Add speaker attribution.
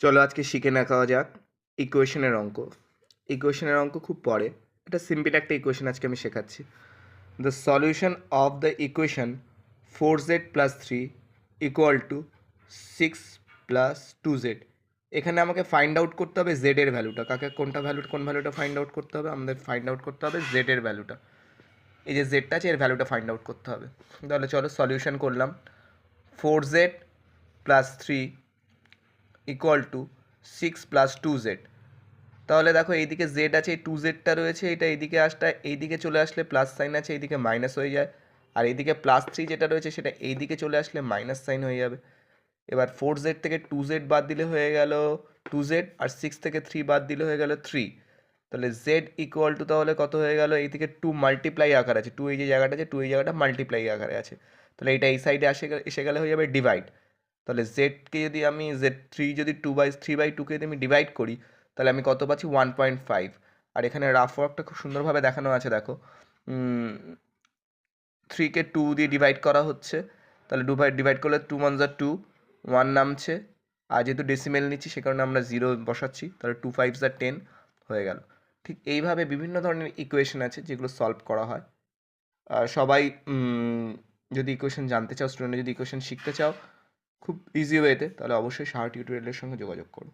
Speaker 1: চলো আজকে শিখে দেখা যাক ইকুয়েশনের অঙ্ক। ইকুয়েশনের অঙ্ক খুব পরে, এটা সিম্পল একটা ইকুয়েশন আজকে আমি শেখাচ্ছি। The solution of the equation 4z plus 3 equal to 6 plus 2z। এখানে আমাকে ফাইন্ড আউট করতে হবে z এর ভ্যালুটা। কোন ভ্যালুটা ফাইন্ড আউট করতে হবে? আমাদের ফাইন্ড আউট করতে হবে z এর ভ্যালুটা। এই যে জেডটা আছে এর ভ্যালুটা ফাইন্ড আউট করতে হবে। তাহলে চলো সলিউশন করলাম। 4z plus 3 equal to 6 plus 2z। তাহলে দেখো এইদিকে জেড আছে, এই 2zটা রয়েছে, এটা এইদিকে এইদিকে চলে আসলে প্লাস সাইন আছে, এইদিকে মাইনাস হয়ে যায়। আর এইদিকে প্লাস 3 যেটা রয়েছে সেটা এইদিকে চলে আসলে মাইনাস সাইন হয়ে যাবে। এবার 4z থেকে 2z বাদ দিলে হয়ে গেল 2z, আর 6 থেকে 3 বাদ দিলে হয়ে গেল 3। তাহলে z ইকুয়াল টু তাহলে কত হয়ে গেল? এইদিকে 2 মাল্টিপ্লাই আকার আছে, 2 এই যে জায়গাটা আছে, 2 এই জায়গাটা মাল্টিপ্লাই আকারে আছে। তাহলে এটা এই সাইডে এসে গেলে হয়ে যাবে ডিভাইড। তাহলে জেডকে যদি আমি z3 যদি 3/2কে যদি আমি ডিভাইড করি, তাহলে আমি কত পাচ্ছি? 1.5। আর এখানে রাফ ওয়ার্কটা খুব সুন্দরভাবে দেখানো আছে, দেখো 3কে 2 দিয়ে ডিভাইড করা হচ্ছে। তাহলে ডিভাইড করলে 2 1 যা 2, 1 নামছে। আর যেহেতু ডেসিমেল নিচ্ছি সে কারণে আমরা 0 বসাচ্ছি। তাহলে 2 5 যা 10 হয়ে গেল। ঠিক এইভাবে বিভিন্ন ধরনের ইকুয়েশন আছে যেগুলো সলভ করা হয়। সবাই যদি ইকুয়েশন জানতে চাও, স্টুডেন্ট যদি ইকুয়েশন শিখতে চাও খুব ইজি ওয়েতে, তাহলে অবশ্যই সাহা টিউটোরিয়ালের সঙ্গে যোগাযোগ করো।